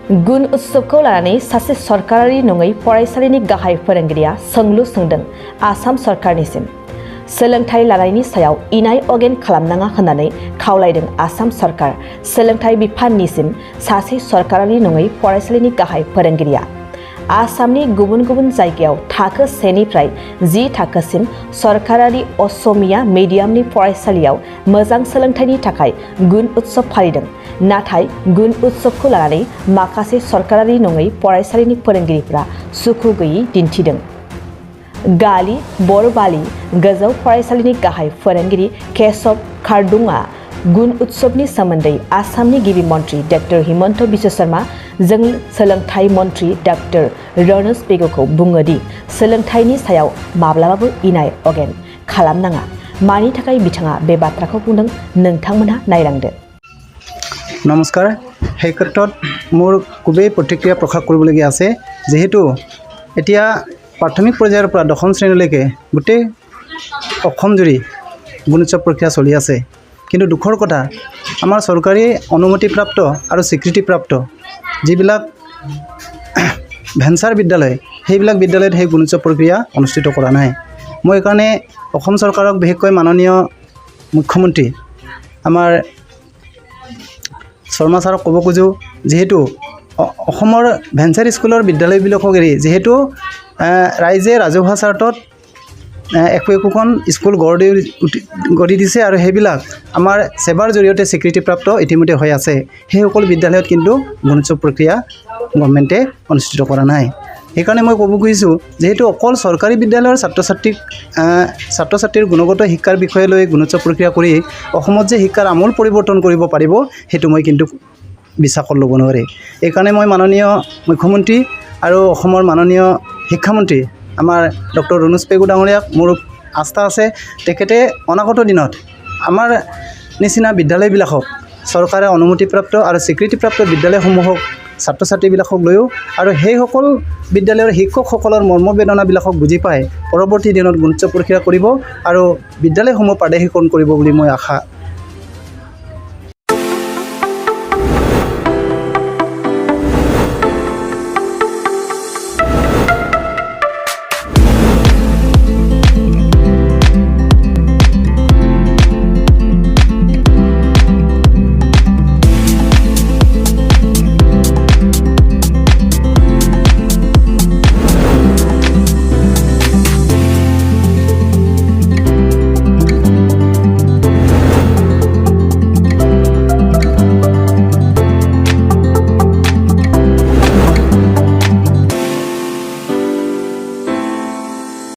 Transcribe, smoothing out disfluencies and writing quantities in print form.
गुन उत्सबखौ लानानै सासे सरकारारि नङै फरायसालिनि गाहाय फोरोंगिरिया सोंलु सोंदों आसाम सरकारनिसिम। सोलोंथाइ लानायनि सायाव इनाय अगेन खालामनाङा होननानै खावलायदों आसाम सरकार। सोलोंथाइ बिफाननिसिम सासे सरकारारि नङै फरायसालिनि गाहाय फोरोंगिरिया। आसामनि गुबुन गुबुन जायगायाव थाखो 1 निफ्राय 10 थाखोसिम सरकारारि असमिया मिडियामनि फरायसालियाव मोजां सोलोंथाइनि थाखाय गुन उत्सब फालिदों। नाथाय गुन उत्सबखौ लानानै माखासे सरकारारि नङै फरायसालिनि फोरोंगिरिफ्रा सुखु गैयै दिन्थिदों। गालि बरबालि गोजौ फरायसालिनि गाहाय फोरोंगिरि केशव खारदुंआ गुन उत्सबनि सोमोन्दै आसामनि गिबि मन्त्रि डॉ हिमन्त बिश्व शर्मा जों सोलोंथाइ मन्त्रि डॉ रनज पेगुखौ बुङो दि सोलोंथाइनि सायाव माब्लाबाबो इनाय अगेन खालामनाङा। मानि थाखाय बिथाङा बे बाथ्राखौ बुंदों नोंथांमोनहा नायलांदो। नमस्कार। সেই ক্ষেত্ৰত মোৰ খুবেই প্ৰতিক্ৰিয়া প্ৰকাশ কৰিবলগীয়া আছে, যেহেতু এতিয়া প্ৰাথমিক পৰ্যায়ৰ পৰা 10ম শ্ৰেণীলৈকে গোটেই অসমজুৰি গুণোৎসৱ প্ৰক্ৰিয়া চলি আছে। কিন্তু দুখৰ কথা, আমাৰ চৰকাৰী অনুমতিপ্ৰাপ্ত আৰু স্বীকৃতিপ্ৰাপ্ত যিবিলাক ভেঞ্চাৰ বিদ্যালয়, সেইবিলাক বিদ্যালয়ত সেই গুণোৎসৱ প্ৰক্ৰিয়া অনুষ্ঠিত কৰা নাই। মই এইকাৰণে অসম চৰকাৰক, বিশেষকৈ মাননীয় মুখ্যমন্ত্ৰী আমাৰ শৰ্মা ছাৰক ক'ব খোজোঁ, যিহেতু অসমৰ ভেঞ্চাৰ স্কুলৰ বিদ্যালয়বিলাকক এৰি যিহেতু ৰাইজে ৰাজহুৱা স্বাৰ্থত একোখন স্কুল গঢ়ি দিছে আৰু সেইবিলাক আমাৰ সেৱাৰ জৰিয়তে স্বীকৃতিপ্ৰাপ্ত ইতিমধ্যে হৈ আছে, সেই সকলো বিদ্যালয়ত কিন্তু গুণোৎসৱ প্ৰক্ৰিয়া গভৰ্ণমেণ্টে অনুষ্ঠিত কৰা নাই। সেইকাৰণে মই ক'ব খুজিছোঁ, যিহেতু অকল চৰকাৰী বিদ্যালয়ৰ ছাত্ৰ ছাত্ৰীৰ গুণগত শিক্ষাৰ বিষয়ে লৈ গুণোৎসৱ প্ৰক্ৰিয়া কৰি অসমত যে শিক্ষাৰ আমূল পৰিৱৰ্তন কৰিব পাৰিব, সেইটো মই কিন্তু বিশ্বাসত ল'ব নোৱাৰে। এইকাৰণে মই মাননীয় মুখ্যমন্ত্ৰী আৰু অসমৰ মাননীয় শিক্ষামন্ত্ৰী আমাৰ ডক্টৰ ৰনজ পেগু ডাঙৰীয়াক মোৰ আস্থা আছে, তেখেতে অনাগত দিনত আমাৰ নিচিনা বিদ্যালয়বিলাকক, চৰকাৰে অনুমতিপ্ৰাপ্ত আৰু স্বীকৃতিপ্ৰাপ্ত বিদ্যালয়সমূহক ছাত্ৰ ছাত্ৰীবিলাকক লৈও আৰু সেইসকল বিদ্যালয়ৰ শিক্ষকসকলৰ মৰ্মবেদনাবিলাকক বুজি পাই পৰৱৰ্তী দিনত গুণোৎসৱ প্ৰক্ৰিয়া কৰিব আৰু বিদ্যালয়সমূহ প্ৰাদেশিকৰণ কৰিব বুলি মই আশা